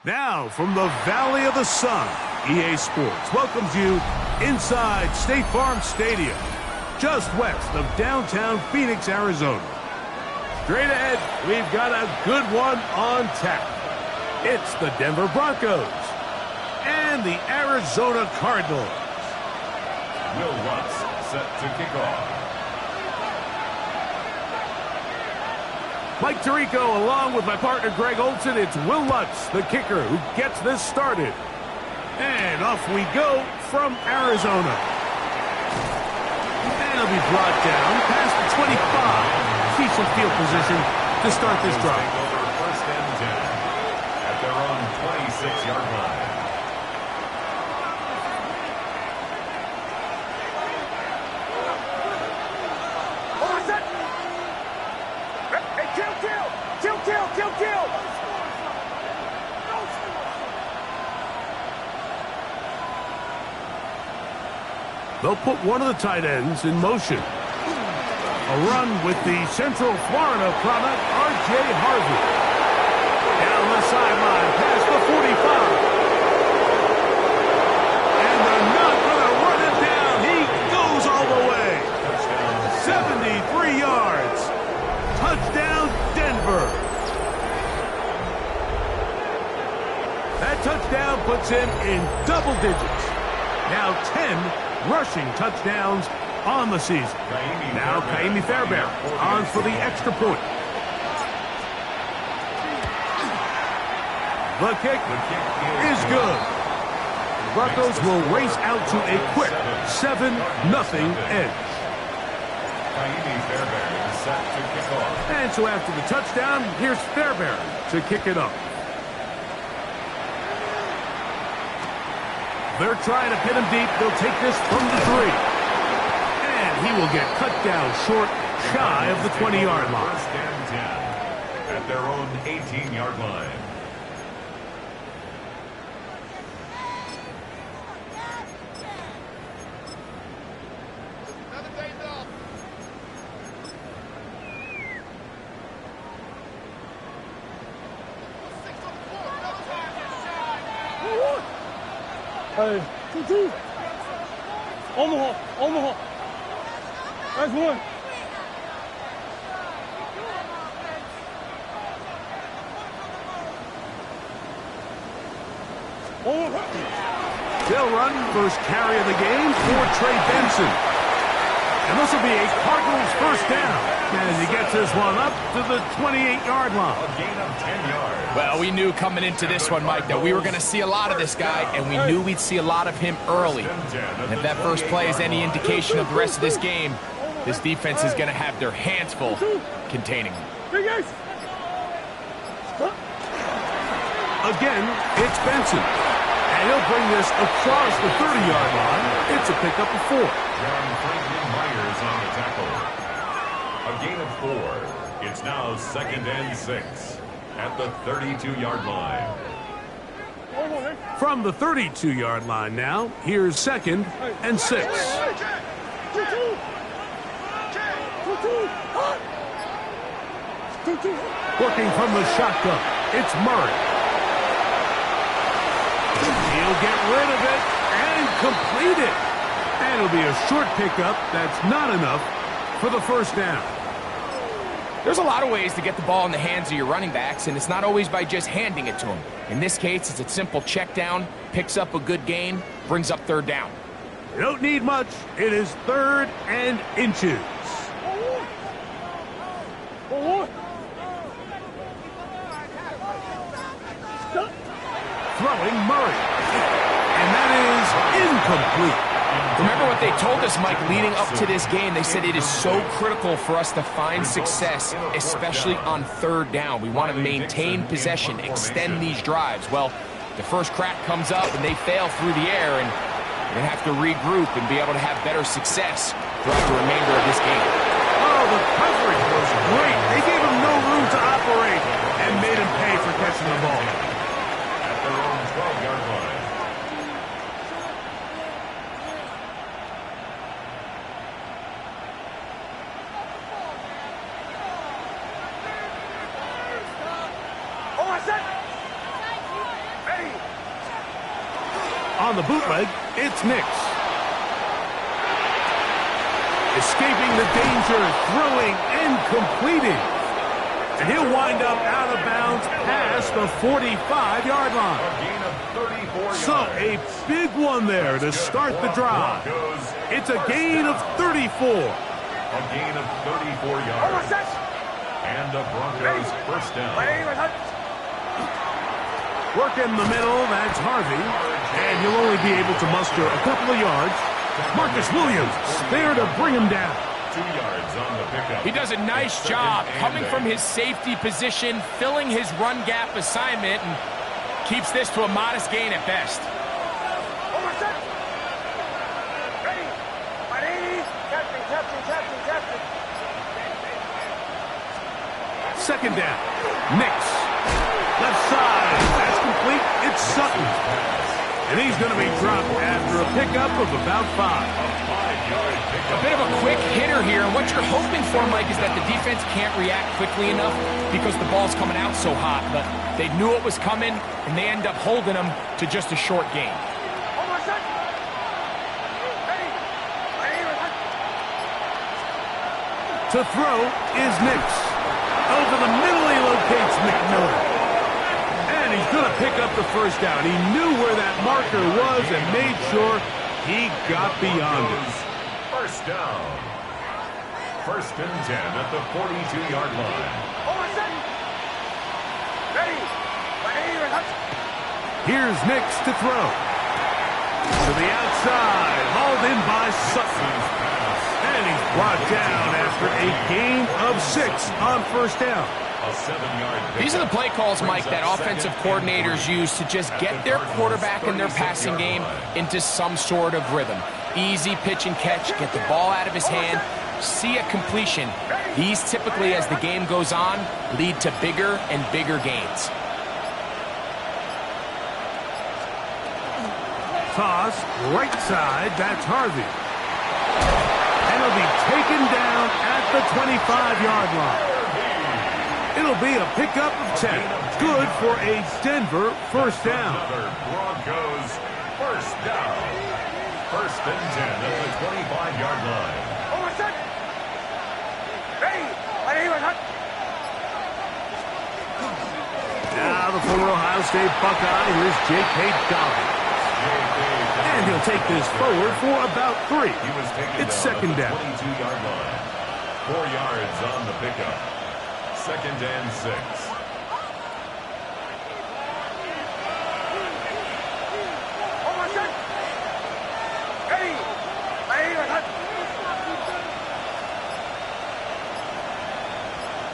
Now, from the Valley of the Sun, EA Sports welcomes you inside State Farm Stadium, just west of downtown Phoenix, Arizona. Straight ahead, we've got a good one on tap. It's the Denver Broncos and the Arizona Cardinals. Will Lutz set to kick off. Mike Tirico, along with my partner Greg Olson, it's Will Lutz, the kicker, who gets this started. And off we go from Arizona. And he'll be brought down past the 25. Decent field position to start this drive. Over first and 10 at their own 26-yard line. Kill! They'll put one of the tight ends in motion. A run with the Central Florida product, R.J. Harvey. Down the sideline, past the 45. And they're not going to run him down. He goes all the way. 73 yards. Touchdown, Denver. That touchdown puts him in double digits. Now 10 rushing touchdowns on the season. Now Kaimi Fairbairn on for the extra point. The kick is good. The Broncos will race out to a quick 7-0 edge. Kaimi Fairbairn is set to kick off. And so after the touchdown, here's Fairbairn to kick it up. They're trying to pin him deep. They'll take this from the 3. And he will get cut down short, shy of the 20-yard line. First and 10 at their own 18-yard line. Hey, 2-2. Omaha. That's one. They'll run first carry of the game for Trey Benson. And this will be a Cardinals first down as he gets this one up to the 28-yard line. A gain of 10 yards. Well, we knew coming into this one, Mike, that we were going to see a lot of this guy, and we knew we'd see a lot of him early. And if that first play is any indication of the rest of this game, this defense is going to have their hands full containing him. Again, it's Benson. And he'll bring this across the 30-yard line. It's a pickup of 4. John Franklin Myers on the tackle. A gain of 4. It's now 2nd and 6 at the 32-yard line. From the 32-yard line now, here's 2nd and 6. Working from the shotgun, it's Murray. He'll get rid of it and complete it. And it'll be a short pickup that's not enough for the first down. There's a lot of ways to get the ball in the hands of your running backs, and it's not always by just handing it to them. In this case, it's a simple check down, picks up a good gain, brings up 3rd down. You don't need much. It is 3rd and inches. Throwing Murray. And that is incomplete. Remember what they told us, Mike, leading up to this game. They said it is so critical for us to find success, especially on 3rd down. We want to maintain possession, extend these drives. Well, the first crack comes up and they fail through the air, and they have to regroup and be able to have better success throughout the remainder of this game. Oh, the coverage was great. They gave him no room to operate and made him pay for catching the ball. At their own 12-yard line. On the bootleg, it's Nix. Escaping the danger, throwing and completing. And he'll wind up out of bounds past the 45-yard line. A gain of 34 yards. So a big one there to start the drive. It's a gain of 34. A gain of 34 yards. And the Broncos first down. Work in the middle, that's Harvey. And he'll only be able to muster a couple of yards. Marcus Williams there to bring him down. 2 yards on the pickup. He does a nice job coming from his safety position, filling his run gap assignment, and keeps this to a modest gain at best. Second down. Nix. Left side. That's complete. It's Sutton. And he's going to be dropped after a pickup of about 5. A bit of a quick hitter here, and what you're hoping for, Mike, is that the defense can't react quickly enough because the ball's coming out so hot. But they knew it was coming, and they end up holding them to just a short gain. To throw is Nix. Over the middle, he locates McMillan. And he's going to pick up the first down. He knew where that marker was and made sure he got beyond it. First down. First and 10 at the 42-yard line. Here's Nix to throw. To the outside. Hauled in by Sutton. And he's brought down after a gain of 6 on first down. A 7-yard. These are the play calls, Mike, that offensive coordinators use to just get their quarterback and their passing game into some sort of rhythm. Easy pitch and catch, get the ball out of his hand, see a completion. These typically, as the game goes on, lead to bigger and bigger gains. Toss, right side, that's Harvey. And he'll be taken down at the 25-yard line. It'll be a pickup of 10. Good for a Denver first down. Another Broncos first down. First and 10 at the 25-yard line. Now the former Ohio State Buckeye, here's J.K. Dobbins. And he'll take this forward for about 3. It's second down. 22-yard line. 4 yards on the pickup. Second and 6.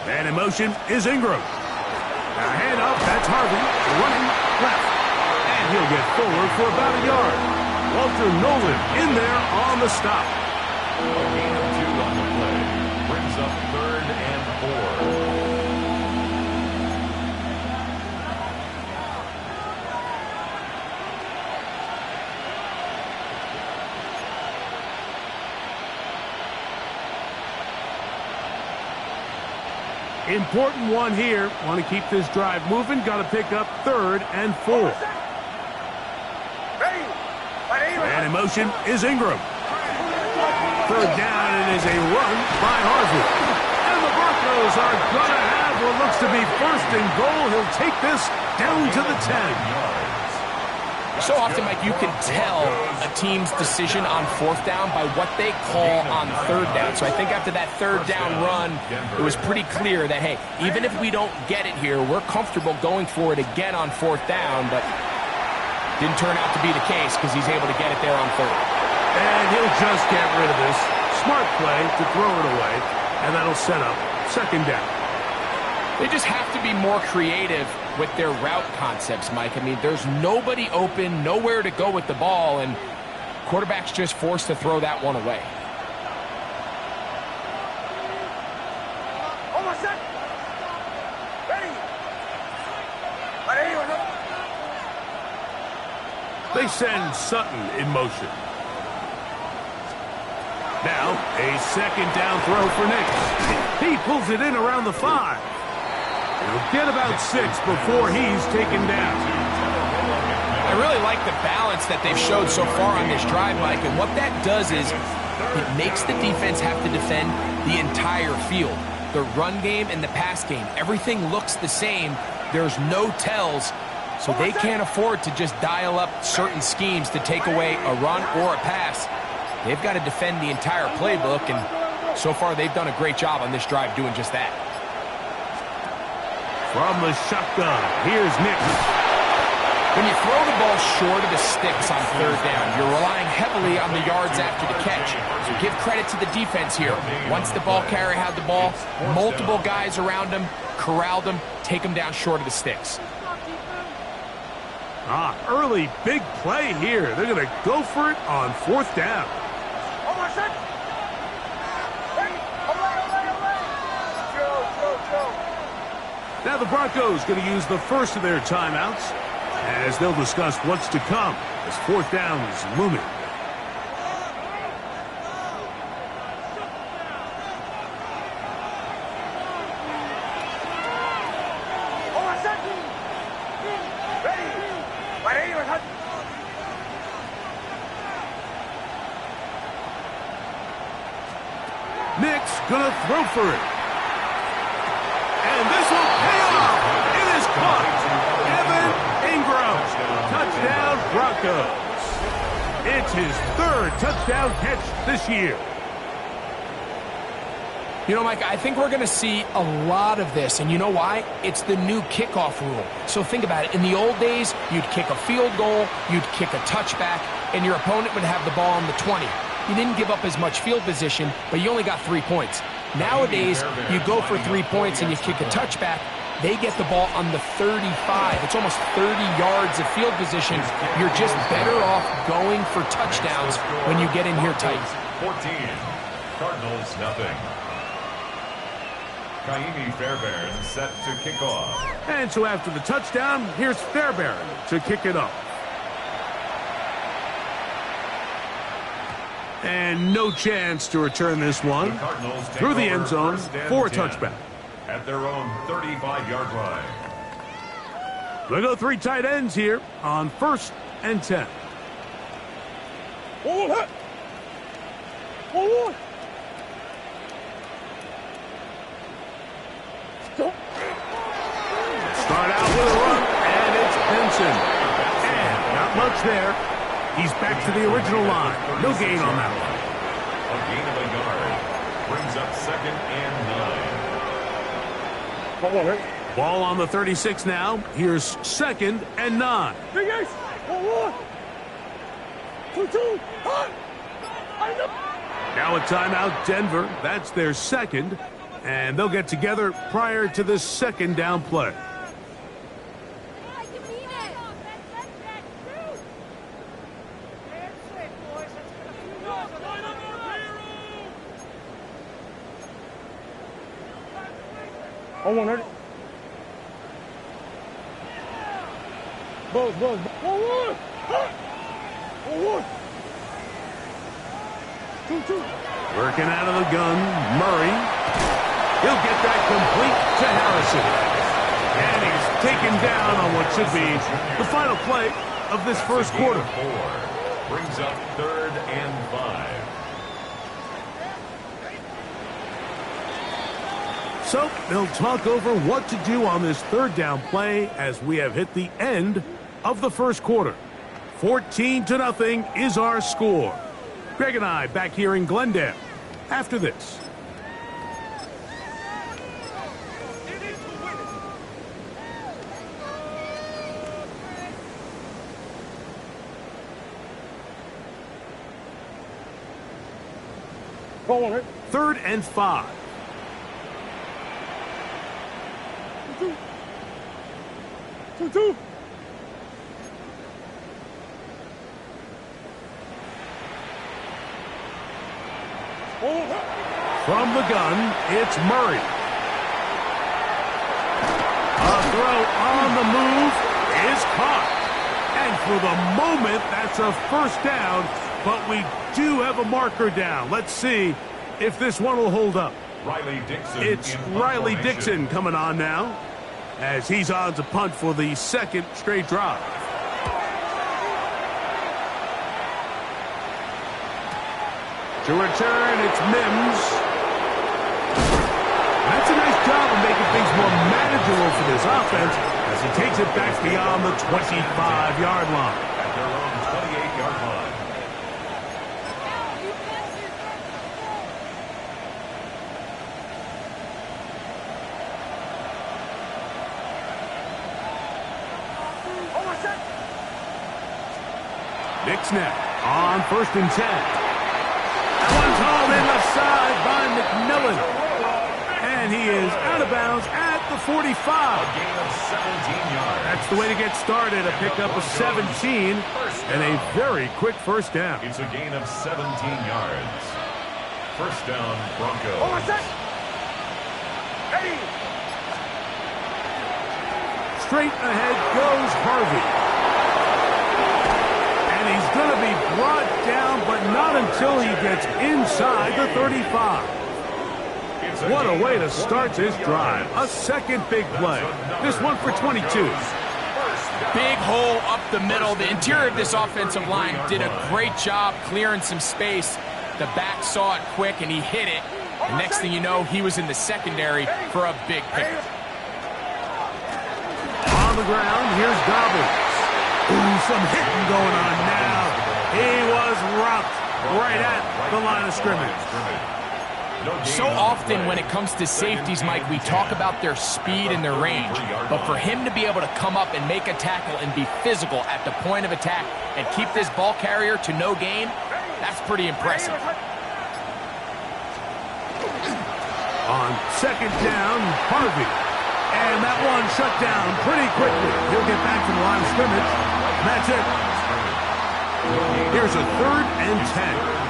And in motion is Ingram. Now hand up, that's Harvey. Running left. And he'll get forward for about a yard. Walter Nolan in there on the stop. A gain of 2 on the play. Brings up 3rd and 4. Important one here. Want to keep this drive moving. Got to pick up 3rd and 4. And in motion is Ingram. 3rd down, and is a run by Harvey. And the Broncos are going to have what looks to be 1st and goal. He'll take this down to the 10. So often, Mike, you can tell a team's decision on 4th down by what they call on 3rd down. So I think after that 3rd down run, it was pretty clear that, hey, even if we don't get it here, we're comfortable going for it again on 4th down, but didn't turn out to be the case because he's able to get it there on 3rd. And he'll just get rid of this. Smart play to throw it away, and that'll set up 2nd down. They just have to be more creative with their route concepts, Mike. I mean, there's nobody open, nowhere to go with the ball, and quarterback's just forced to throw that one away. They send Sutton in motion. Now, a 2nd down throw for Nix. He pulls it in around the 5. He'll get about 6 before he's taken down. I really like the balance that they've showed so far on this drive, Mike, and what that does is it makes the defense have to defend the entire field. The run game and the pass game, everything looks the same. There's no tells, so they can't afford to just dial up certain schemes to take away a run or a pass. They've got to defend the entire playbook, and so far they've done a great job on this drive doing just that. From the shotgun, here's Nick. When you throw the ball short of the sticks on third down, you're relying heavily on the yards after the catch. So give credit to the defense here. Once the ball carrier had the ball, multiple guys around him, corralled him, take him down short of the sticks. Early big play here. They're going to go for it on fourth down. Now the Broncos going to use the first of their timeouts as they'll discuss what's to come as fourth down is looming. Nick's going to throw for it. And this will pay off. It is caught. Touchdown, Broncos. It's his third touchdown catch this year. You know, Mike, I think we're going to see a lot of this, and you know why? It's the new kickoff rule. So think about it. In the old days, you'd kick a field goal, you'd kick a touchback, and your opponent would have the ball on the 20. You didn't give up as much field position, but you only got 3 points. Nowadays, you go for 3 points and you kick a touchback, they get the ball on the 35. It's almost 30 yards of field position. You're just better off going for touchdowns when you get in here tight. 14, Cardinals nothing. Kaimi Fairbairn set to kick off. And so after the touchdown, here's Fairbairn to kick it off. And no chance to return this one through the end zone for a touchback. At their own 35-yard line. We'll go 3 tight ends here on 1st and 10. Start out with a run, and it's Benson. And not much there. He's back to the original line. No gain on that one. A gain of a yard. Brings up 2nd and 9. Ball on the 36 now. Here's 2nd and 9. Now a timeout, Denver. That's their 2nd. And they'll get together prior to this 2nd down play. Working out of the gun, Murray. He'll get that complete to Harrison. And he's taken down on what should be the final play of this first quarter. 4 brings up 3rd and 5. So they'll talk over what to do on this 3rd down play as we have hit the end of the first quarter. 14-0 is our score. Greg and I back here in Glendale after this. Forward. 3rd and 5. Two. From the gun, it's Murray. A throw on the move is caught. And for the moment, that's a 1st down, but we do have a marker down. Let's see if this one will hold up. Riley Dixon. It's Riley Dixon coming on now, as he's on to punt for the 2nd straight drive. To return, it's Mims. That's a nice job of making things more manageable for this offense as he takes it back beyond the 25-yard line. At their own 28-yard line. Nick snap on 1st and 10. That one's hauled in left side by McMillan. And he is out of bounds at the 45. A gain of 17 yards. That's the way to get started. A pickup of 17 and a very quick first down. It's a gain of 17 yards. First down, Broncos. Straight ahead goes Harvey. And he's going to be brought down, but not until he gets inside the 35. What a way to start this drive. A second big play. This one for 22. Big hole up the middle. The interior of this offensive line did a great job clearing some space. The back saw it quick, and he hit it. And next thing you know, he was in the secondary for a big pickup. On the ground, here's Dobbins. Ooh, some hitting going on now. He was rocked right at the line of scrimmage. So often when it comes to safeties, Mike, we talk about their speed and their range. But for him to be able to come up and make a tackle and be physical at the point of attack and keep this ball carrier to no gain, that's pretty impressive. On 2nd down, Harvey. And that one shut down pretty quickly. He'll get back to the line of scrimmage. That's it. Here's a 3rd and 10.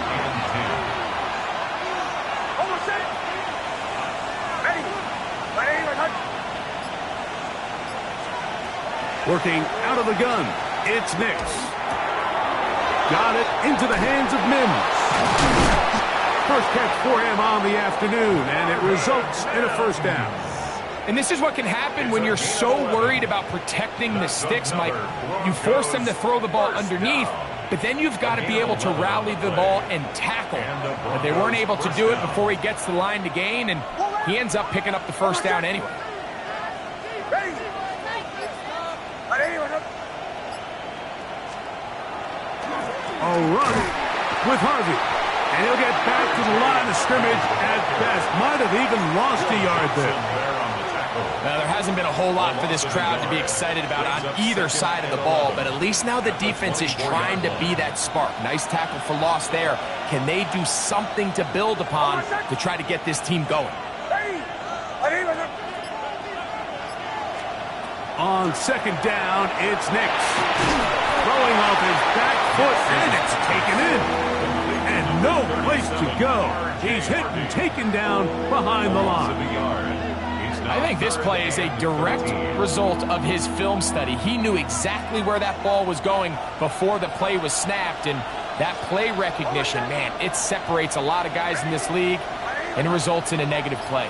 Working out of the gun, it's Nix. Got it into the hands of Mims. First catch for him on the afternoon, and it results in a first down. And this is what can happen when you're so worried about protecting the sticks, Mike. You force them to throw the ball underneath, but then you've got to be able to rally the ball and tackle. But they weren't able to do it before he gets the line to gain, and he ends up picking up the first down anyway. A run with Harvey. And he'll get back to the line of scrimmage at best. Might have even lost a yard there. Now, there hasn't been a whole lot for this crowd to be excited about on either side of the ball, but at least now the defense is trying to be that spark. Nice tackle for loss there. Can they do something to build upon to try to get this team going? On 2nd down, it's Nix. Throwing off his back foot, and it's taken in. And no place to go. He's hit and taken down behind the line. I think this play is a direct result of his film study. He knew exactly where that ball was going before the play was snapped, and that play recognition, man, it separates a lot of guys in this league, and it results in a negative play.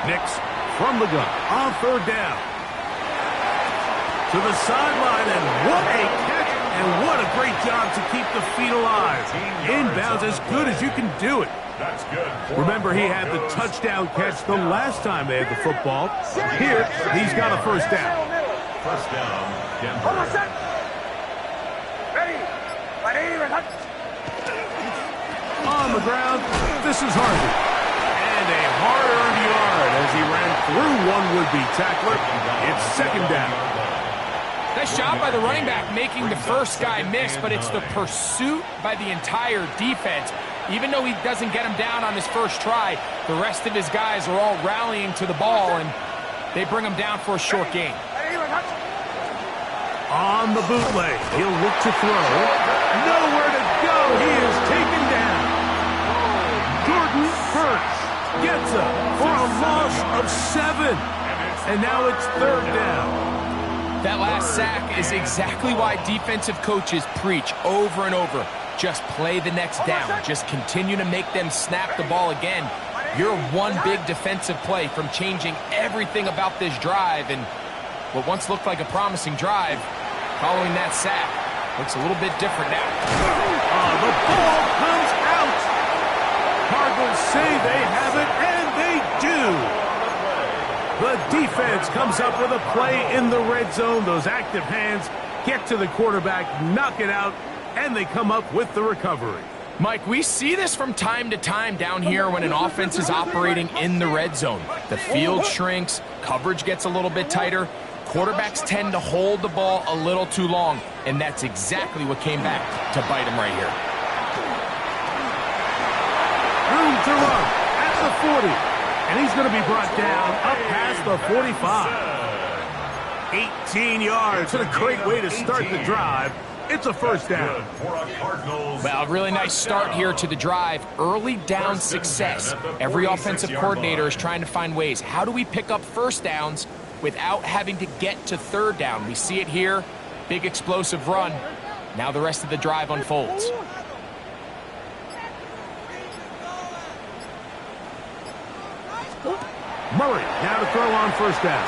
Nix from the gun on 3rd down. To the sideline, and what a catch, and what a great job to keep the feet alive. Inbounds as good as you can do it. That's good. Remember, he had the touchdown catch the last time they had the football. Here, he's got a first down. First down, Denver. On the ground, this is Harvey. And a hard-earned yard as he ran through one would-be tackler. It's 2nd down. Nice job by the running back making the first guy miss, but it's the pursuit by the entire defense. Even though he doesn't get him down on his first try, the rest of his guys are all rallying to the ball, and they bring him down for a short gain. On the bootleg, he'll look to throw. Nowhere to go. He is taken down. Jordan Hurts gets up for a loss of 7. And now it's 3rd down. That last sack is exactly why defensive coaches preach over and over. Just play the next down. Just continue to make them snap the ball again. You're one big defensive play from changing everything about this drive, and what once looked like a promising drive, following that sack, looks a little bit different now. A the ball comes out. Cardinals say they have it, and they do. The defense comes up with a play in the red zone. Those active hands get to the quarterback, knock it out, and they come up with the recovery. Mike, we see this from time to time down here when an offense is operating in the red zone. The field shrinks, coverage gets a little bit tighter, quarterbacks tend to hold the ball a little too long, and that's exactly what came back to bite him right here. Room to run at the 40, and he's going to be brought down up past the 45. 18 yards, and a great way to start the drive. It's a first down. Well, a really nice start here to the drive. Early down success. Every offensive coordinator is trying to find ways. How do we pick up first downs without having to get to third down? We see it here. Big explosive run. Now the rest of the drive unfolds. Murray now to throw on first down.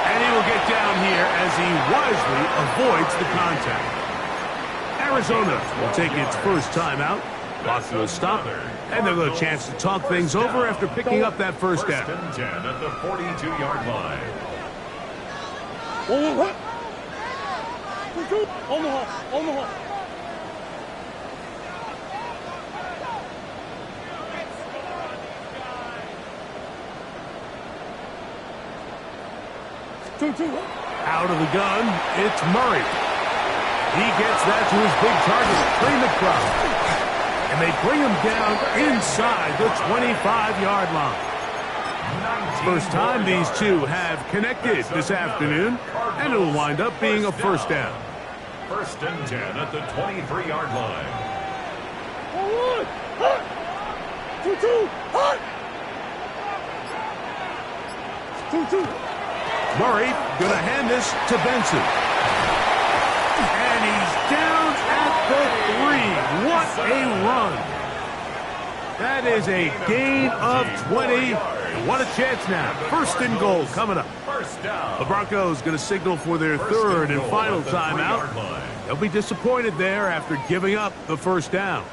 And he will get down here as he wisely avoids the contact. Arizona will take its first timeout. Clock will stop, and they'll get a chance to talk things over after picking up that first down. First and 10 at the 42-yard line. Omaha. Out of the gun, it's Murray. He gets that to his big target, Trey McBride. And they bring him down inside the 25-yard line. First time these two have connected this afternoon, and it'll wind up being a first down. First and 10 at the 23-yard line. Murray going to hand this to Benson. And he's down at the 3. What a run. That is a gain of 20. And what a chance now. First and goal coming up. First down. The Broncos going to signal for their third and final timeout. They'll be disappointed there after giving up the first down.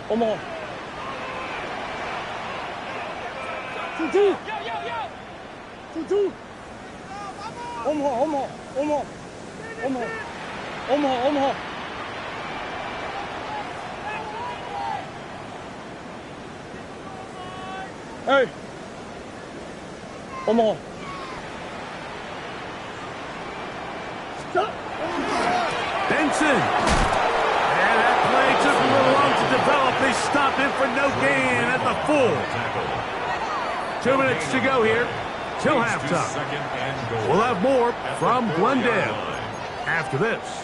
Omaha. Omaha. Hey. Omaha. Benson. And that play took a little long to develop. They stop him for no gain at the full. 2 minutes to go here till halftime. We'll have more from Glendale after this.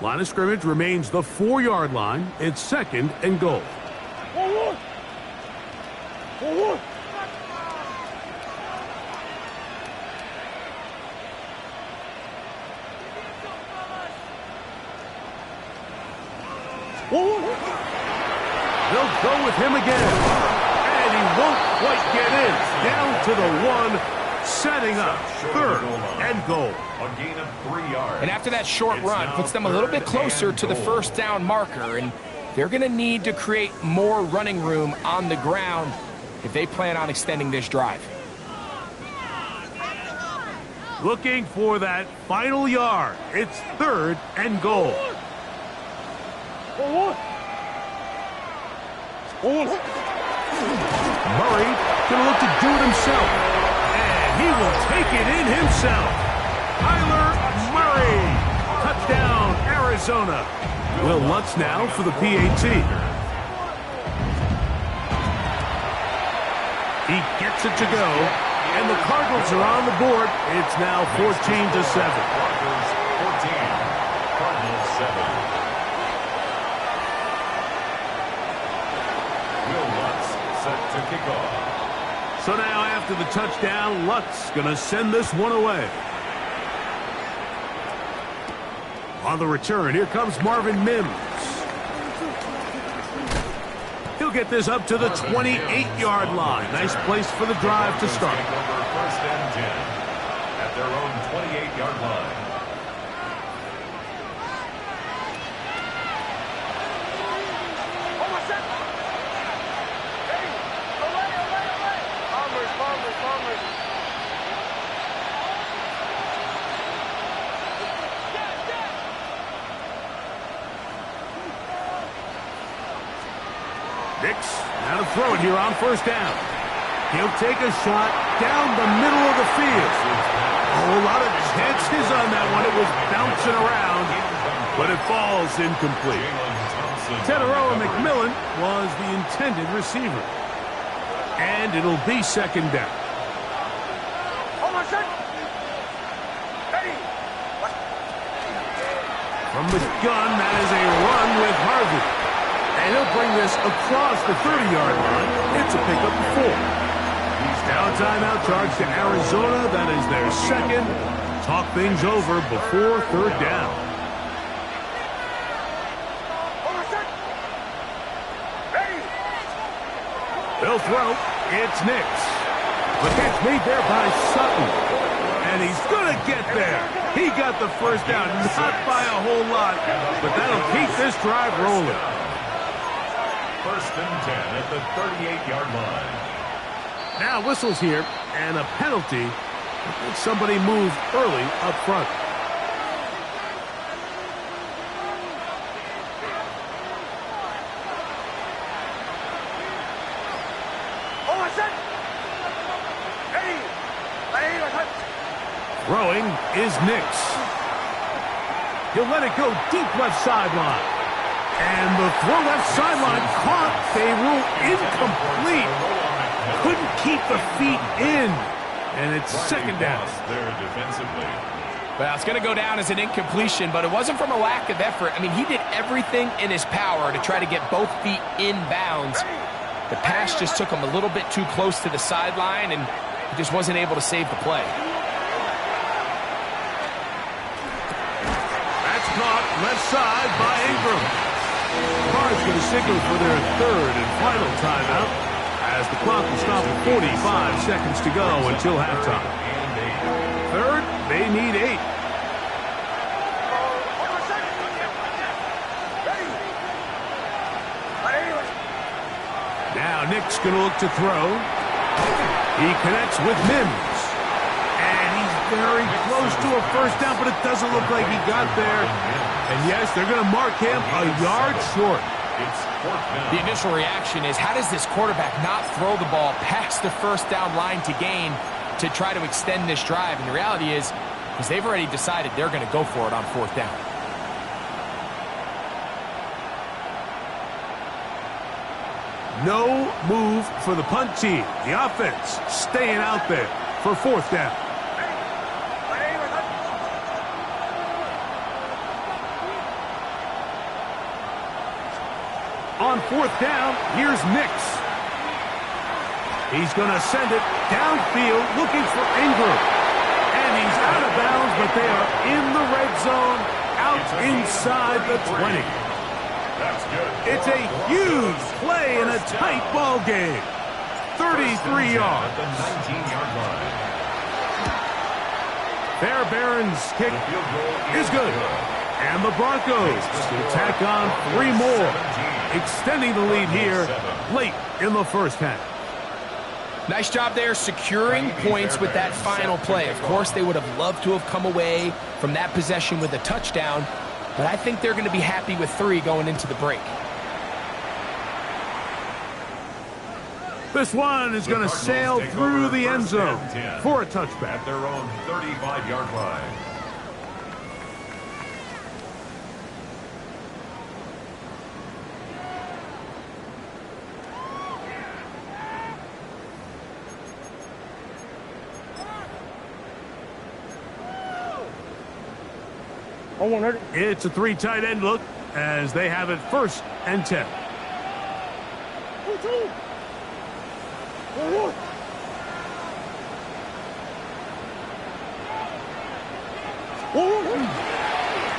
Line of scrimmage remains the 4-yard line. It's second and goal. They'll go with him again. And he won't quite get in. Down to the 1, setting up third and goal. A gain of 3 yards. And after that short run, puts them a little bit closer to the first down marker, and they're going to need to create more running room on the ground if they plan on extending this drive. Looking for that final yard. It's third and goal. Murray going to look to do it himself. And he will take it in himself. Kyler Murray. Touchdown, Arizona. Will Lutz now for the PAT. He gets it to go. And the Cardinals are on the board. It's now 14-7. Broncos 14. Cardinals 7. Will Lutz set to kick off. So now after the touchdown, Lutz going to send this one away. On the return, here comes Marvin Mims. He'll get this up to the 28-yard line. Nice place for the drive to start. First and 10 at their own 28-yard line. Nix, now to throw it here on first down. He'll take a shot down the middle of the field. Oh, a lot of chances on that one. It was bouncing around, but it falls incomplete. Teteroa McMillan was the intended receiver. And it'll be second down. From the gun, that is a run with Harvey. And he'll bring this across the 30-yard line. It's a pickup of 4. He's down timeout charge to Arizona. That is their second. Talk things over before third down. They'll throw. It's Nix. The catch made there by Sutton. And he's going to get there. He got the first down, not by a whole lot, but that'll keep this drive rolling. First and 10 at the 38-yard line. Now whistles here, and a penalty. I think somebody moved early up front. Throwing is Nix. He'll let it go deep left sideline. And the throw left sideline caught. They rule incomplete. Couldn't keep the feet in. And it's second down. There defensively. Well, it's going to go down as an incompletion, but it wasn't from a lack of effort. I mean, he did everything in his power to try to get both feet in bounds. The pass just took him a little bit too close to the sideline, and he just wasn't able to save the play. That's caught left side by Ingram. Cards going to signal for their third and final timeout as the clock will stop at 45 seconds to go until halftime. Third, they need 8. Now Nick's going to look to throw. He connects with Mims. And he's very close to a first down, but it doesn't look like he got there. And yes, they're going to mark him a yard short. The initial reaction is, how does this quarterback not throw the ball past the first down line to gain to try to extend this drive? And the reality is, because they've already decided they're going to go for it on fourth down. No move for the punt team. The offense staying out there for fourth down. On fourth down, here's Nix. He's going to send it downfield looking for Ingram. And he's out of bounds, but they are in the red zone, out inside the 20. That's good. It's a huge play in a tight ball game. 33 yards. At the 19-yard line. Fairbairn's kick is good. And the Broncos will tack on 3 more, extending the lead here late in the first half. Nice job there securing points with that final play. Of course, they would have loved to have come away from that possession with a touchdown, but I think they're going to be happy with 3 going into the break. This one is going to sail through the end zone for a touchback. At their own 35-yard line. It's a 3 tight end look as they have it first and 10.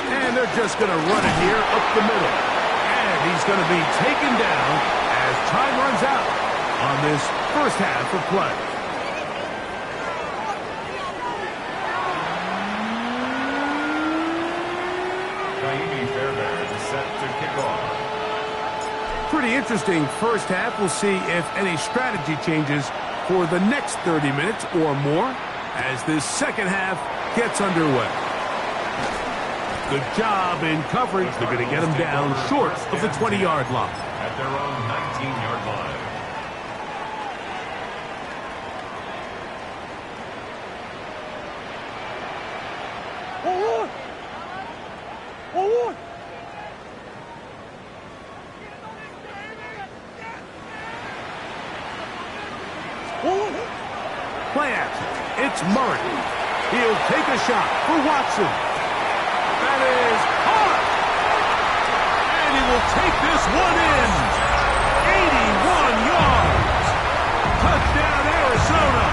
And they're just going to run it here up the middle. And he's going to be taken down as time runs out on this first half of play. Set to kick off. Pretty interesting first half. We'll see if any strategy changes for the next 30 minutes or more as this second half gets underway. Good job in coverage. They're going to get him down short of the 20-yard line. At their own 19-yard line. Forward! Forward! Play action. It's Murray. He'll take a shot for Watson. That is hard. And he will take this one in. 81 yards. Touchdown, Arizona.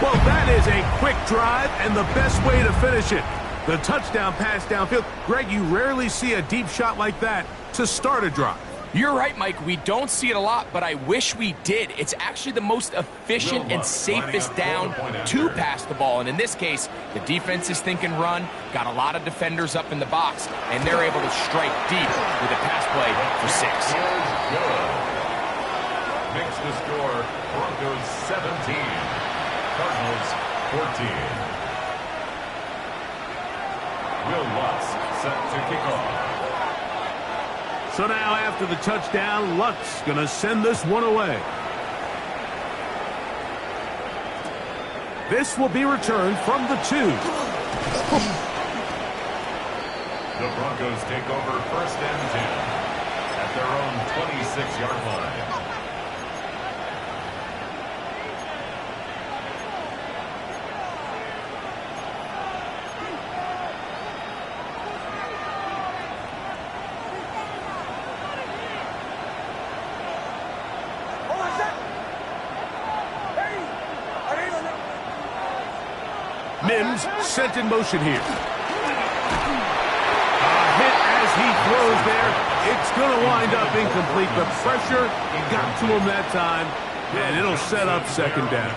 Well, that is a quick drive and the best way to finish it. The touchdown pass downfield. Greg, you rarely see a deep shot like that to start a drive. You're right, Mike. We don't see it a lot, but I wish we did. It's actually the most efficient and safest down to pass the ball. And in this case, the defense is thinking run, got a lot of defenders up in the box, and they're able to strike deep with a pass play for 6. Makes the score Broncos 17, Cardinals 14. Will Lutz set to kick off. So now after the touchdown, Lutz going to send this one away. This will be returned from the 2. The Broncos take over first and 10 at their own 26-yard line. Mims sent in motion here. A hit as he throws there. It's going to wind up incomplete. The pressure got to him that time, and it'll set up second down.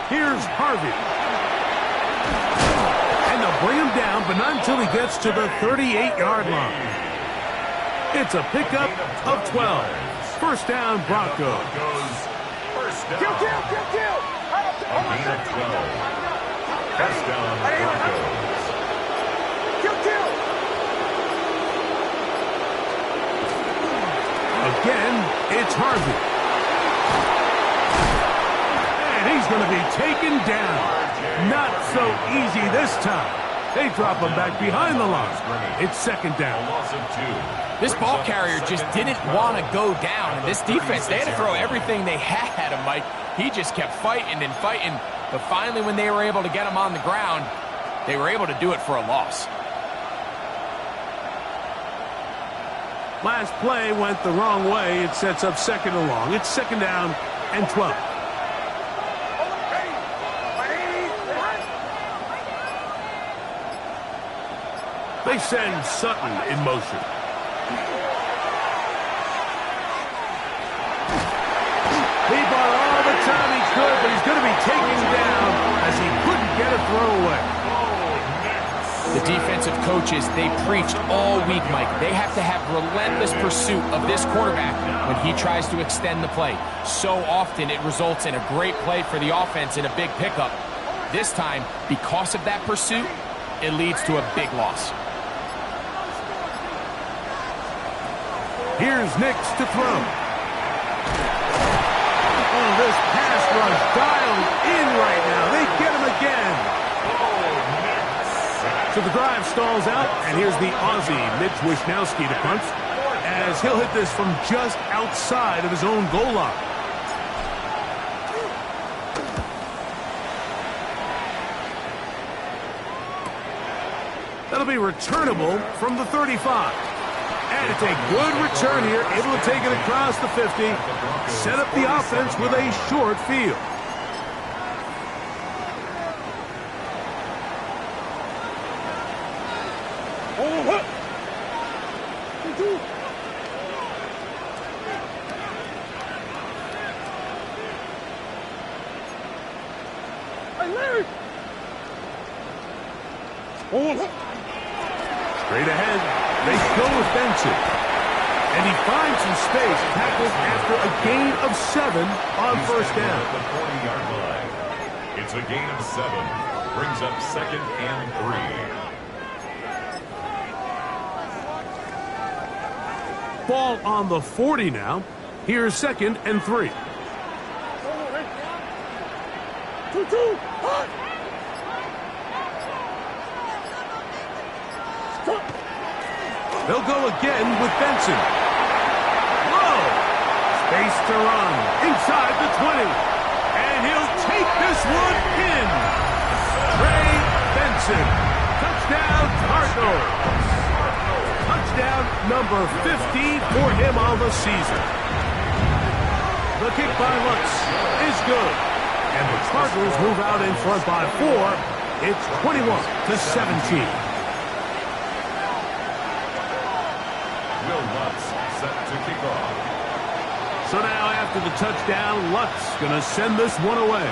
Here's Harvey. And they'll bring him down, but not until he gets to the 38-yard line. It's a pickup of 12. First down, Broncos. First down. A gain of 12. First down, Broncos. Again, it's Harvey. He's going to be taken down. Not so easy this time. They drop him back behind the line. It's second down. This ball carrier just didn't want to go down. And this defense, they had to throw everything they had at him, Mike. He just kept fighting and fighting. But finally, when they were able to get him on the ground, they were able to do it for a loss. Last play went the wrong way. It sets up second and long. It's second down and 12. They send Sutton in motion. He bought all the time he could, but he's going to be taken down as he couldn't get a throw away. The defensive coaches, they preached all week, Mike. They have to have relentless pursuit of this quarterback when he tries to extend the play. So often it results in a great play for the offense and a big pickup. This time, because of that pursuit, it leads to a big loss. Here's Nix to throw. Oh, this pass rush dialed in right now. They get him again. So the drive stalls out, and here's the Aussie, Mitch Wishnowski, to punch, as he'll hit this from just outside of his own goal line. to be returnable from the 35. And it's a good return here, able to take it across the 50, set up the offense with a short field. Straight ahead, they go with Benson. And he finds some space, tackled after a gain of 7 on first down. At the 40-yard line. It's a gain of 7. Brings up 2nd and 3. Ball on the 40 now. Here's 2nd and 3. They'll go again with Benson. Whoa! Space to run inside the 20. And he'll take this one in. Trey Benson. Touchdown, Cardinals. Touchdown number 15 for him on the season. The kick by Lutz is good. And the Cardinals move out in front by 4. It's 21-17. So now after the touchdown, Lutz going to send this one away.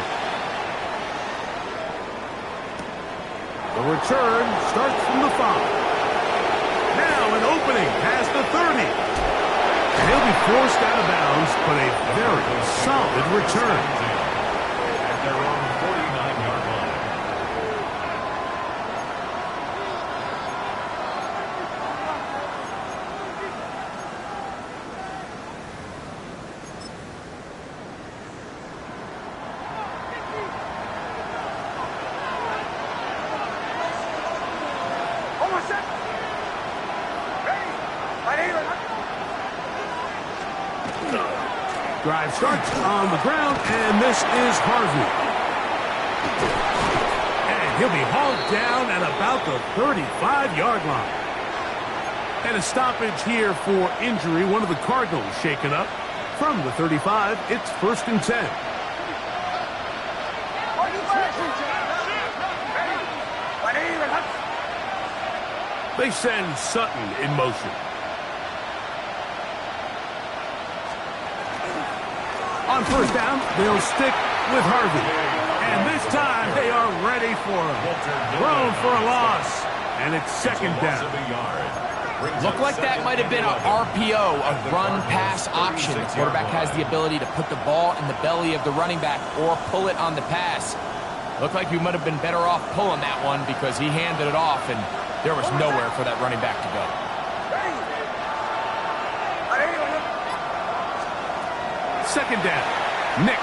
The return starts from the 5. Now an opening past the 30. And he'll be forced out of bounds, but a very solid return. At their own 49-yard line. Drive starts on the ground, and this is Harvey. And he'll be hauled down at about the 35-yard line. And a stoppage here for injury. One of the Cardinals shaken up. From the 35, it's 1st and 10. They send Sutton in motion. On first down, they'll stick with Harvey. And this time, they are ready for him. Thrown for a loss. And it's 2nd down. Looked like that might have been a RPO, a run-pass option. The quarterback has the ability to put the ball in the belly of the running back or pull it on the pass. Looked like you might have been better off pulling that one because he handed it off, and there was nowhere for that running back to go. 2nd down. Nix.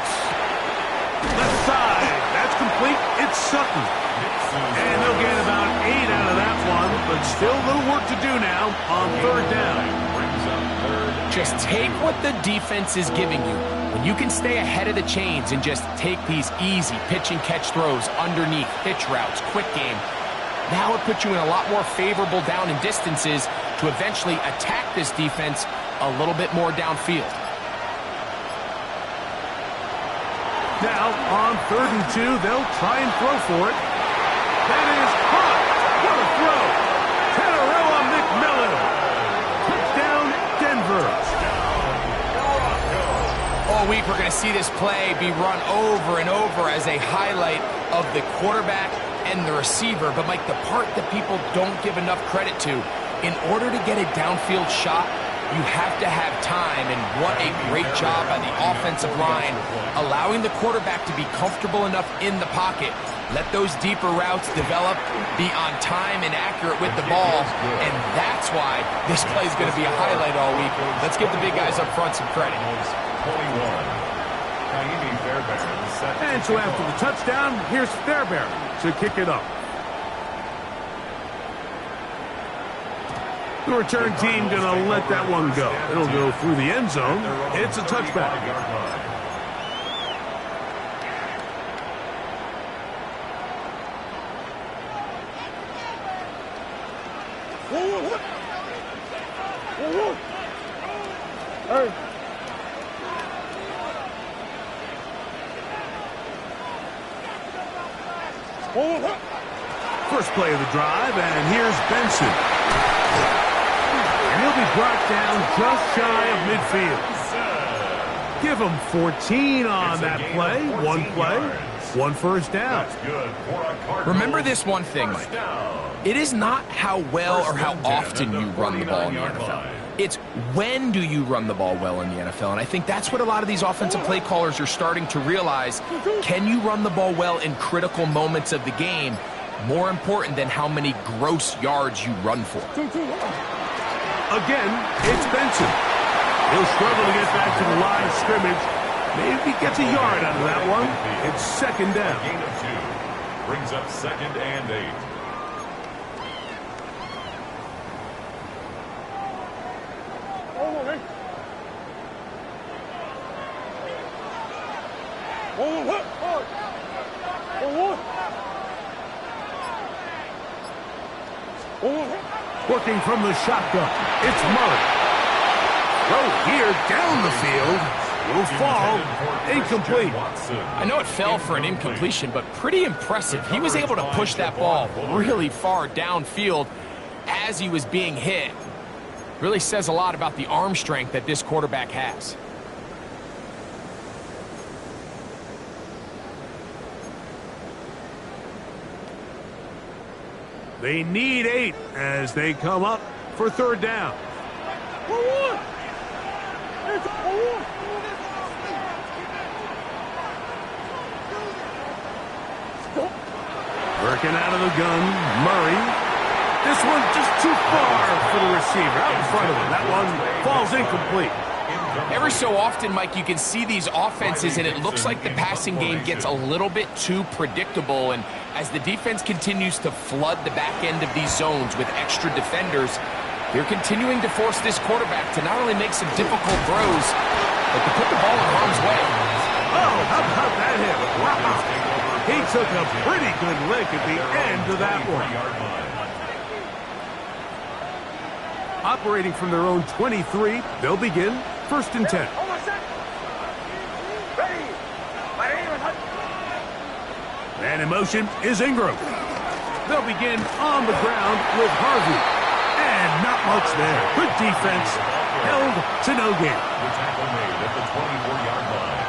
Left side. That's complete. It's Sutton. And they'll get about 8 out of that one, but still a little work to do now on 3rd down. Just take what the defense is giving you. When you can stay ahead of the chains and just take these easy pitch and catch throws underneath, pitch routes, quick game, now it puts you in a lot more favorable down and distances to eventually attack this defense a little bit more downfield. Now, on 3rd and 2, they'll try and throw for it. That is caught. What a throw. Tanarella McMillan. Touchdown, Denver. All week, we're going to see this play be run over and over as a highlight of the quarterback and the receiver. But, Mike, the part that people don't give enough credit to, in order to get a downfield shot, you have to have time, and what a great job by the offensive line, allowing the quarterback to be comfortable enough in the pocket. Let those deeper routes develop, be on time and accurate with the ball, and that's why this play is going to be a highlight all week. Let's give the big guys up front some credit. And so after the touchdown, here's Fairbairn to kick it up. The return team going to let that one go. It'll go through the end zone. It's a touchback. First play of the drive, and here's Benson. And he'll be brought down just shy of midfield. Give him 14 on that play. One play, one first down. Remember this one thing, Mike. It is not how well or how often you run the ball in the NFL. It's when do you run the ball well in the NFL. And I think that's what a lot of these offensive play callers are starting to realize. Can you run the ball well in critical moments of the game? More important than how many gross yards you run for. Again, it's Benson. He'll struggle to get back to the line of scrimmage. Maybe gets a yard out of that one. It's second down. A gain of 2 brings up 2nd and 8. Working from the shotgun, it's Murray. Throw here down the field. Will fall. Incomplete. I know it fell for an incompletion, but pretty impressive. He was able to push that ball really far downfield as he was being hit. Really says a lot about the arm strength that this quarterback has. They need 8 as they come up for third down. Working out of the gun, Murray. This one just too far for the receiver. Out in front of him. That one falls incomplete. Every so often, Mike, you can see these offenses, and it looks like the passing game gets a little bit too predictable. And as the defense continues to flood the back end of these zones with extra defenders, they're continuing to force this quarterback to not only make some difficult throws, but to put the ball in harm's way. Oh, how about that hit? Wow. He took a pretty good lick at the end of that one. Operating from their own 23, they'll begin 1st and 10. And in motion is Ingram. They'll begin on the ground with Harvey. And not much there. Good defense. Held to no gain. The tackle made at the 24-yard line.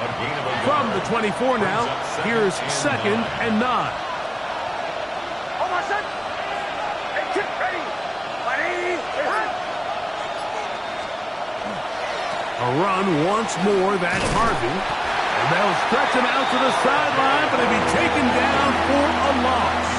A gain of a yard. From the 24 now, here's 2nd and 9. A run once more, that's Harvey. And they'll stretch him out to the sideline, but he'll be taken down for a loss.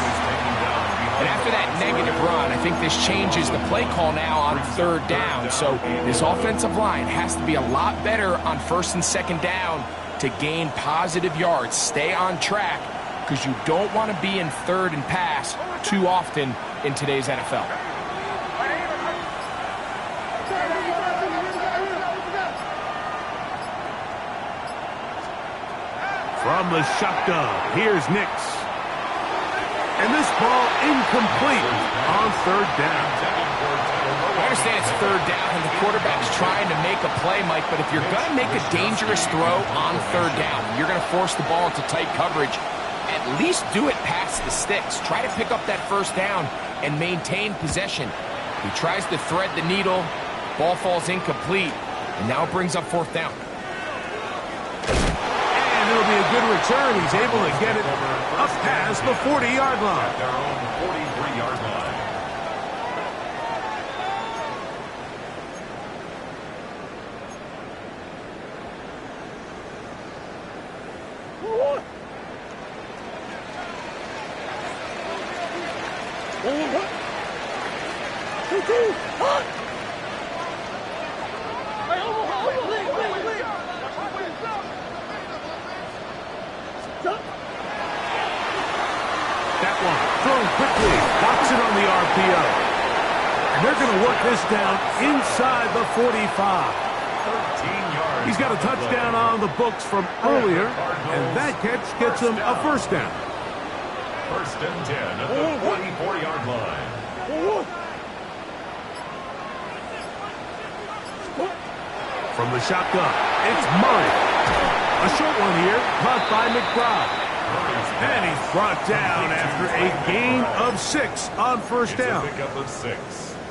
And after that negative run, I think this changes the play call now on 3rd down. So this offensive line has to be a lot better on 1st and 2nd down to gain positive yards. Stay on track, because you don't want to be in 3rd and pass too often in today's NFL. From the shotgun, here's Nix. And this ball incomplete on 3rd down. I understand it's 3rd down and the quarterback's trying to make a play, Mike, but if you're going to make a dangerous throw on 3rd down, you're going to force the ball into tight coverage, at least do it past the sticks. Try to pick up that 1st down and maintain possession. He tries to thread the needle, ball falls incomplete, and now it brings up 4th down. It'll be a good return. He's able to get it up past the 40-yard line. Their own 43-yard line. That one thrown quickly, knocks it on the RPO. And they're going to work this down inside the 45. 13 yards. He's got a touchdown on the books from earlier, and that catch gets him a 1st down. 1st and 10 at the 44-yard line. From the shotgun, it's Murray. A short one here, caught by McBride. And he's brought down after a gain of 6 on first down.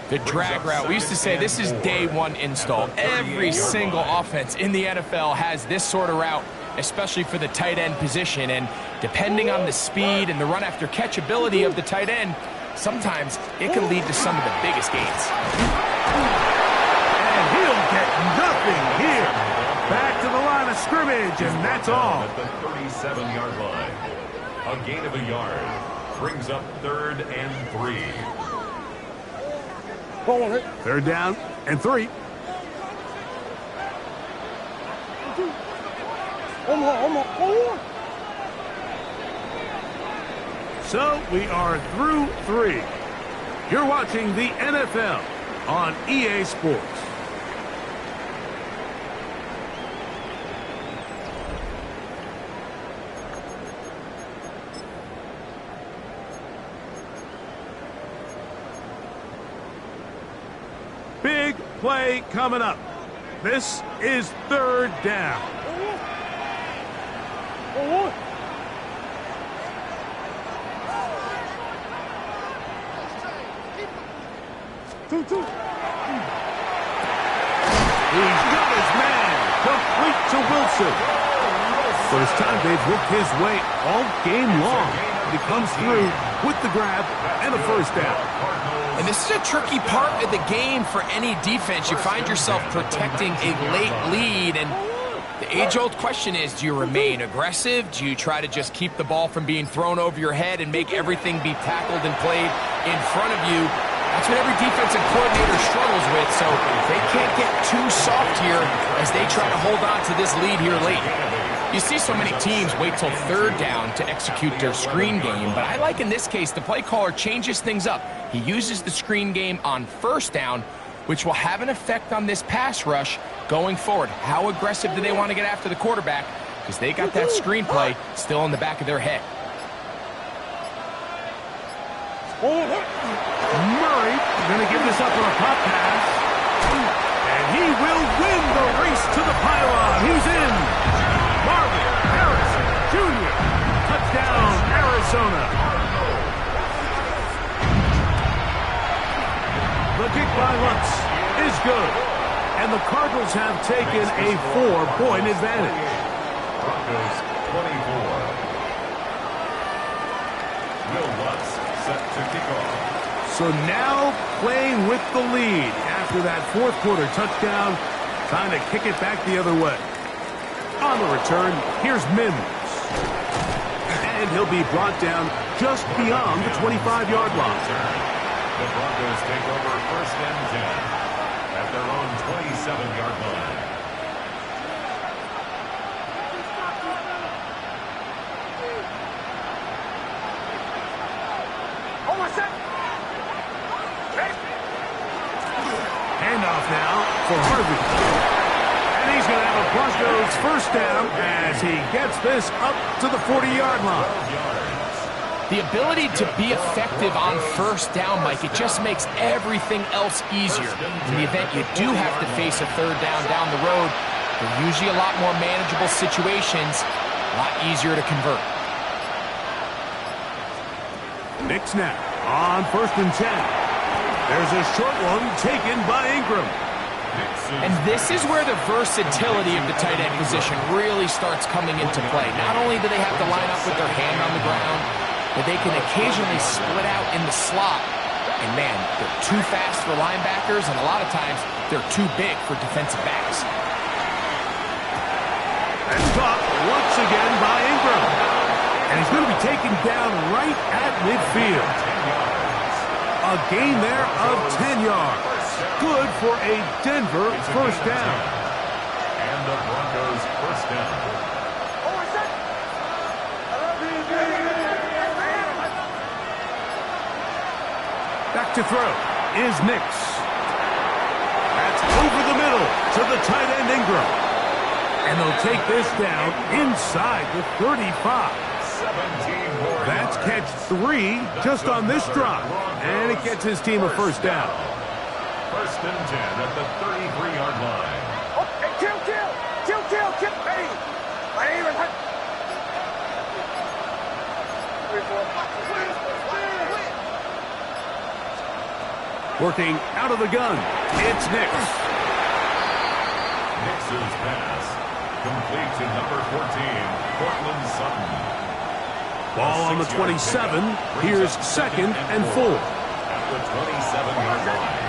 The drag route, we used to say this is day one install. Every single offense in the NFL has this sort of route, especially for the tight end position. And depending on the speed and the run after catch ability of the tight end, sometimes it can lead to some of the biggest gains. And he'll get nothing here. Back to the line of scrimmage, and that's all. At the 37-yard line. A gain of a yard brings up 3rd and 3. 3rd down and 3. So we are through 3. You're watching the NFL on EA Sports. Big play coming up. This is 3rd down. He's got his man. Complete to Wilson. First time they've worked his way all game long. He comes through with the grab and a first down. And this is a tricky part of the game for any defense. You find yourself protecting a late lead, and the age-old question is, do you remain aggressive? Do you try to just keep the ball from being thrown over your head and make everything be tackled and played in front of you? That's what every defensive coordinator struggles with, so they can't get too soft here as they try to hold on to this lead here late. You see so many teams wait till 3rd down to execute their screen game, but I like in this case the play caller changes things up. He uses the screen game on 1st down, which will have an effect on this pass rush going forward. How aggressive do they want to get after the quarterback? Because they got that screen play still in the back of their head. Murray going to give this up on a pop pass. And he will win the race to the pylon. He's in. Marvin Harrison Jr. Touchdown, Arizona. The kick by Lutz is good. And the Cardinals have taken a 4-point advantage. Broncos 24. Will Lutz set to kick off. So now playing with the lead after that 4th quarter touchdown, trying to kick it back the other way. On the return, here's Mims. And he'll be brought down just beyond the 25-yard line. The Broncos take over 1st and 10 at their own 27-yard line. Handoff now for Harvey. And he's going to have a Broncos 1st down as he gets this up to the 40-yard line. The ability to be effective on 1st down, Mike, it just makes everything else easier. In the event you do have to face a 3rd down the road, they're usually a lot more manageable situations, a lot easier to convert. Nick snap on 1st and 10. There's a short one taken by Ingram. And this is where the versatility of the tight end position really starts coming into play. Not only do they have to line up with their hand on the ground, but they can occasionally split out in the slot. And man, they're too fast for linebackers, and a lot of times they're too big for defensive backs. That's caught once again by Ingram. And he's going to be taken down right at midfield. A gain there of 10 yards. Good for a Denver 1st down. And the Broncos 1st down. Back to throw is Nix. That's over the middle to the tight end Ingram. And they'll take this down inside the 35. That's catch 3 just on this drive. And it gets his team a first down. First and 10 at the 33-yard line. Okay, kill. Hey, my name is... Working out of the gun, it's Nix. Nix's pass complete to number 14, Cortland Sutton. Ball on the 27. Here's second and 4. At the 27-yard line.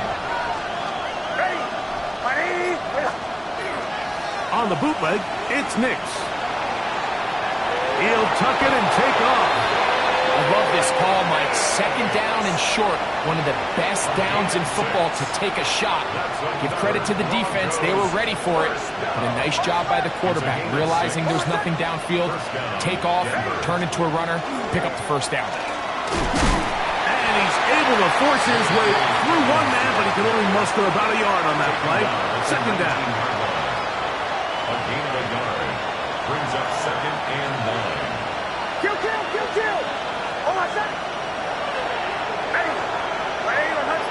Hey, my name... On the bootleg, it's Nix. He'll tuck it and take off. I love this call, Mike. Second down and short. One of the best downs in football to take a shot. Give credit to the defense. They were ready for it. But a nice job by the quarterback, realizing there's nothing downfield. Take off, turn into a runner, pick up the first down. And he's able to force his way through one man, but he can only muster about a yard on that play. Second down. A gain of a yard brings up second and 9. Kill. Oh, my son. Hey, my name is...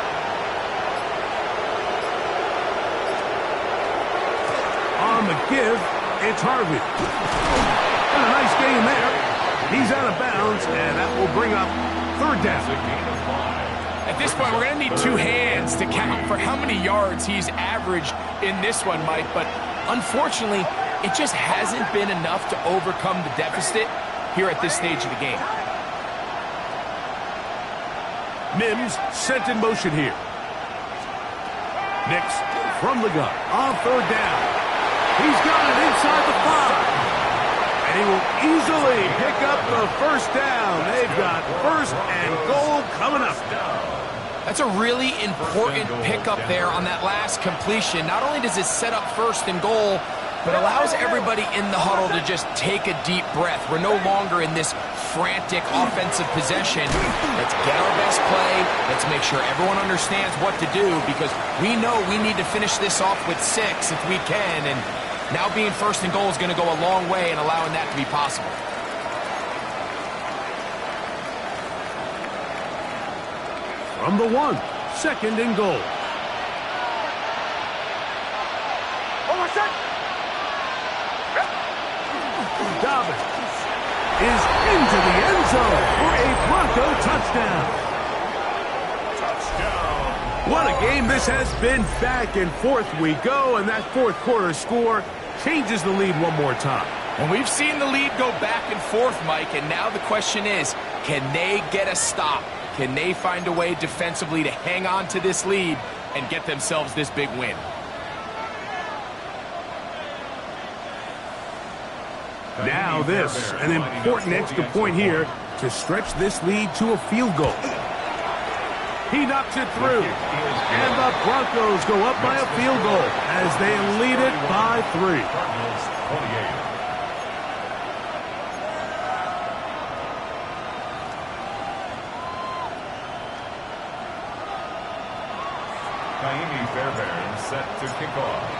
On the give, it's Harvey. And a nice gain there. He's out of bounds, and that will bring up third down. A gain of 5. At this point, we're going to need 2 hands to count for how many yards he's averaged in this one, Mike. But unfortunately, it just hasn't been enough to overcome the deficit here at this stage of the game. Mims sent in motion here. Nix from the gun on third down. He's got it inside the 5. And he will easily pick up the first down. They've got first and goal coming up. That's a really important pickup there on that last completion. Not only does it set up first and goal, but allows everybody in the huddle to just take a deep breath. We're no longer in this frantic offensive possession. Let's get our best play. Let's make sure everyone understands what to do, because we know we need to finish this off with 6 if we can. And now being first and goal is going to go a long way in allowing that to be possible. From the 1, second and goal. Oh, my son. Dobbins is into the end zone for a Bronco touchdown. What a game this has been. Back and forth we go, and that fourth quarter score changes the lead one more time. And we've seen the lead go back and forth, Mike, and now the question is, can they get a stop? Can they find a way defensively to hang on to this lead and get themselves this big win? Now this, an important extra point here to stretch this lead to a field goal. He knocks it through, and the Broncos go up by a field goal as they lead it by 3. Cardinals 28. Kaimi Fairbairn set to kick off.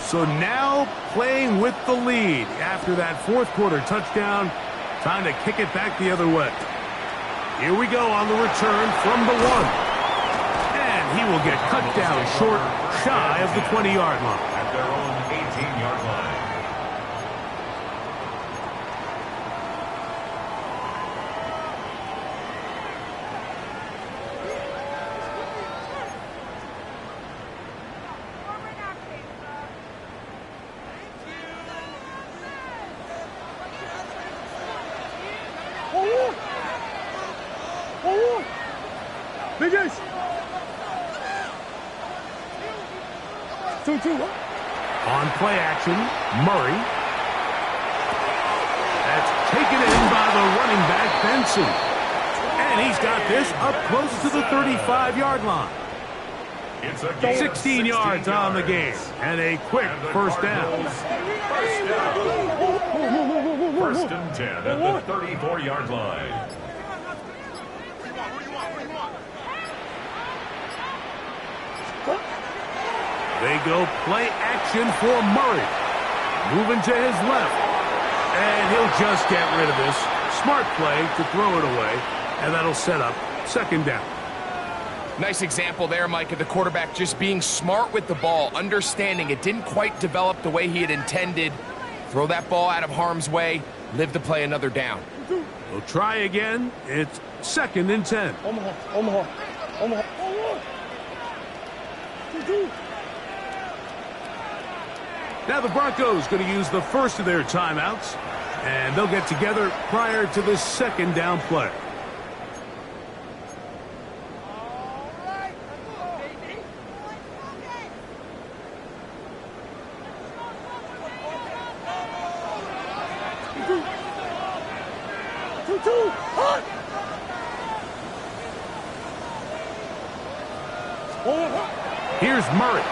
So now playing with the lead after that fourth quarter touchdown, time to kick it back the other way. Here we go on the return from the 1. And he will get cut down short, shy of the 20-yard line. At their own 18-yard line. Biggest. 2-2. On play action, Murray. That's taken in by the running back, Benson. And he's got this up close to the 35-yard line. It's a gain 16 yards on the game, and a quick first down. First and 10 at the 34-yard line. They go play action for Murray. Moving to his left. And he'll just get rid of this. Smart play to throw it away, and that'll set up second down. Nice example there, Mike, of the quarterback just being smart with the ball, understanding it didn't quite develop the way he had intended. Throw that ball out of harm's way, live to play another down. We'll try again. It's second and 10. Now the Broncos going to use the first of their timeouts, and they'll get together prior to this second down play. Here's Murray.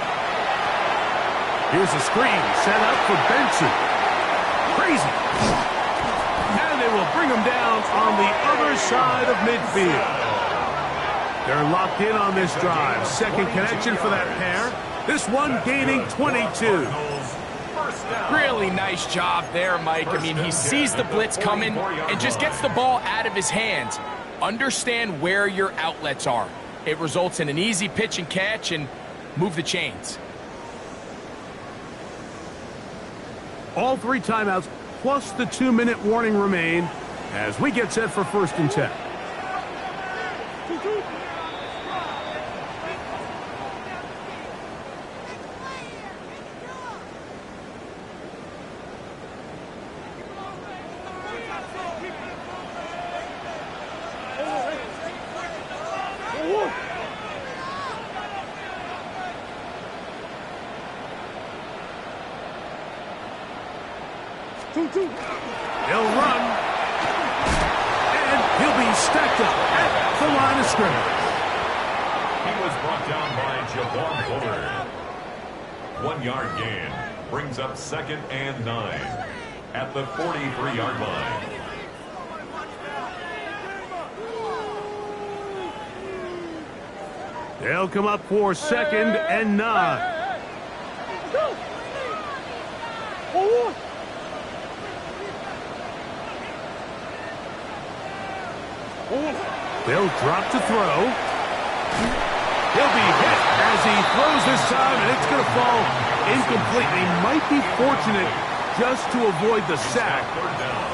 Here's a screen set up for Benson. Crazy. And they will bring him down on the other side of midfield. They're locked in on this drive. Second connection for that pair. This one gaining 22. Really nice job there, Mike. I mean, he sees the blitz coming and just gets the ball out of his hands. Understand where your outlets are. It results in an easy pitch and catch and move the chains. All three timeouts plus the 2-minute warning remain as we get set for first and 10. He'll run, and he'll be stacked up at the line of scrimmage. He was brought down by Javon Bullard. 1 yard gain brings up second and 9 at the 43-yard line. They'll come up for second and 9. They'll drop to throw. He'll be hit as he throws this time, and it's going to fall incomplete. He might be fortunate just to avoid the sack,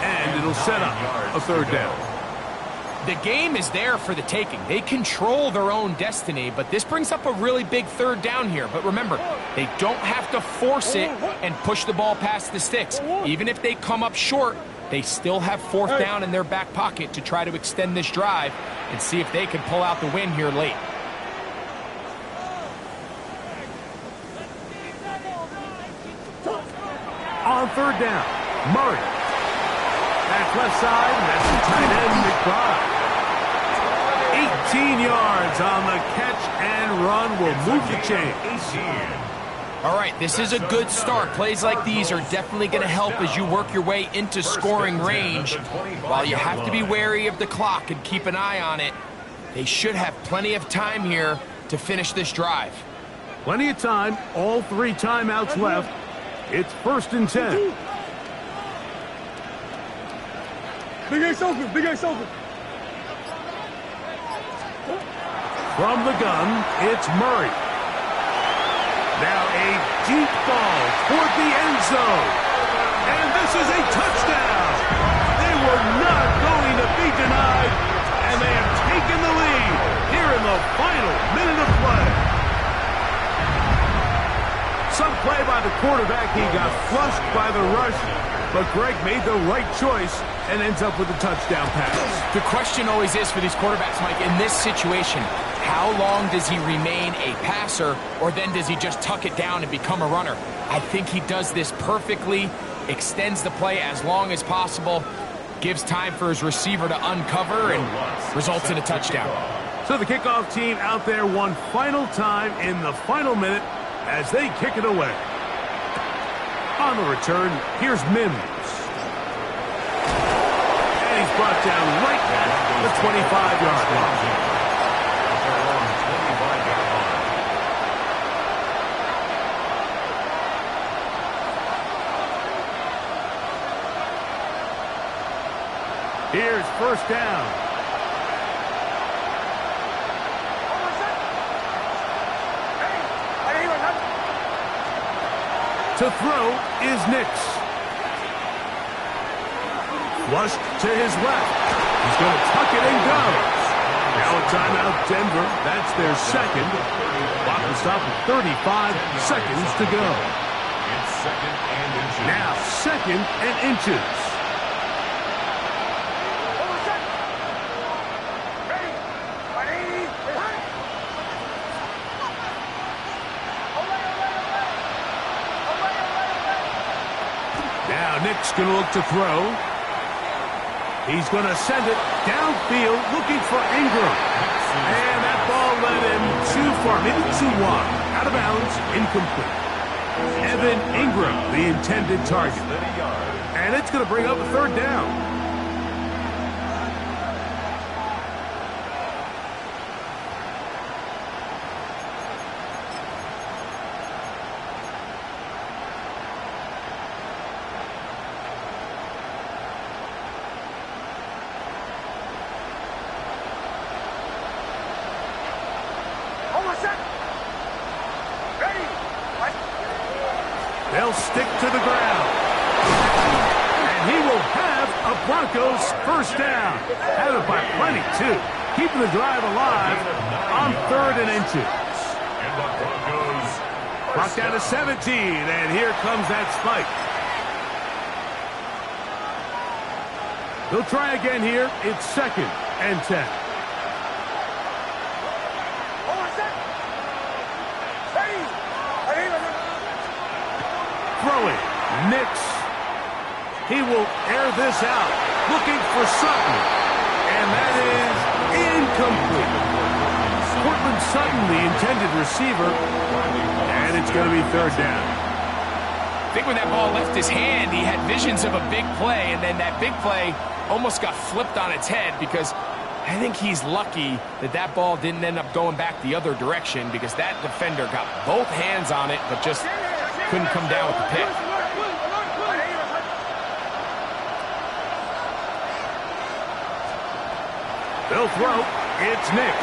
and it'll set up a third down. The game is there for the taking. They control their own destiny, but this brings up a really big third down here. But remember, they don't have to force it and push the ball past the sticks. Even if they come up short, they still have fourth down in their back pocket to try to extend this drive and see if they can pull out the win here late. On third down, Murray. Back left side, and that's the tight end, McBride. 18 yards on the catch and run will move the chains. All right, this is a good start. Plays like these are definitely going to help as you work your way into scoring range. While you have to be wary of the clock and keep an eye on it, they should have plenty of time here to finish this drive. Plenty of time, all three timeouts left. It's first and 10. Big Ace open, Big Ace open. From the gun, it's Murray. Now a deep ball toward the end zone. And this is a touchdown. They were not going to be denied, and they have taken the lead here in the final minute of play. Some play by the quarterback. He got flushed by the rush, but Greg made the right choice and ends up with a touchdown pass. The question always is for these quarterbacks, Mike, in this situation, how long does he remain a passer, or then does he just tuck it down and become a runner? I think he does this perfectly, extends the play as long as possible, gives time for his receiver to uncover, and results in a touchdown. So the kickoff team out there one final time in the final minute as they kick it away. On the return, here's Mims. And he's brought down right at the 25-yard line. first down. To throw is Nix. Flushed to his left. He's going to tuck it and go. Now a timeout, Denver. That's their second. Clock will stop at 35 seconds to go. It's second and inches. Now second and inches. Now Nick's going to look to throw. He's going to send it downfield looking for Ingram. And that ball led him too far, maybe too wide. Out of bounds, incomplete. Evan Ingram, the intended target. And it's going to bring up a third down. They'll stick to the ground. And he will have a Broncos first down. Have it by plenty, too. Keeping the drive alive on third and inches. And the Broncos. Clock down to 17, and here comes that spike. They'll try again here. It's second and 10. Throwing. Nix. He will air this out. Looking for Sutton. And that is incomplete. Cortland Sutton, the intended receiver. And it's going to be third down. I think when that ball left his hand, he had visions of a big play, and then that big play almost got flipped on its head because I think he's lucky that that ball didn't end up going back the other direction because that defender got both hands on it but just couldn't come down with the pick. They'll throw. It's Nix.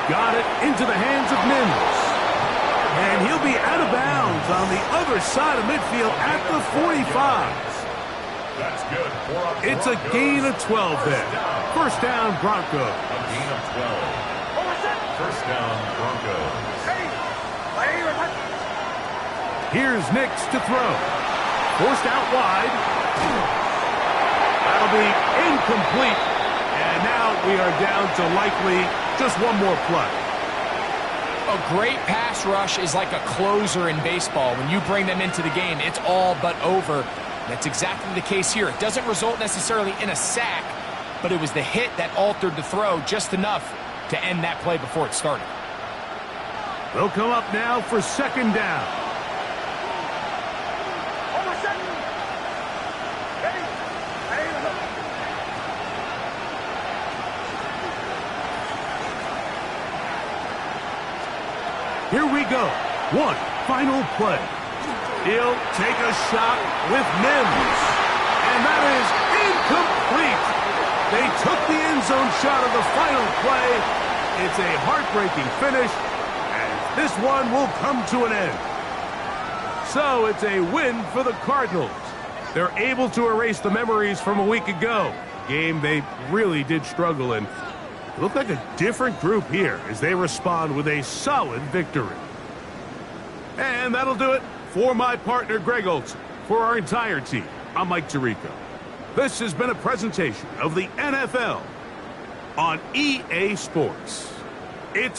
Got it into the hands of Mims. And he'll be out of bounds on the other side of midfield at the 45. That's good. It's a gain of 12 there. First down, Broncos. A gain of 12. First down, Broncos. Here's Nix to throw. Forced out wide. That'll be incomplete. And now we are down to likely just one more play. A great pass rush is like a closer in baseball. When you bring them into the game, it's all but over. That's exactly the case here. It doesn't result necessarily in a sack, but it was the hit that altered the throw just enough to end that play before it started. They'll come up now for second down. Here we go. One final play. He'll take a shot with Mims. And that is incomplete. They took the end zone shot of the final play. It's a heartbreaking finish. And this one will come to an end. So it's a win for the Cardinals. They're able to erase the memories from a week ago. Game they really did struggle in. It looked like a different group here as they respond with a solid victory. And that'll do it for my partner, Greg Olson. For our entire team, I'm Mike Tirico. This has been a presentation of the NFL on EA Sports. It's a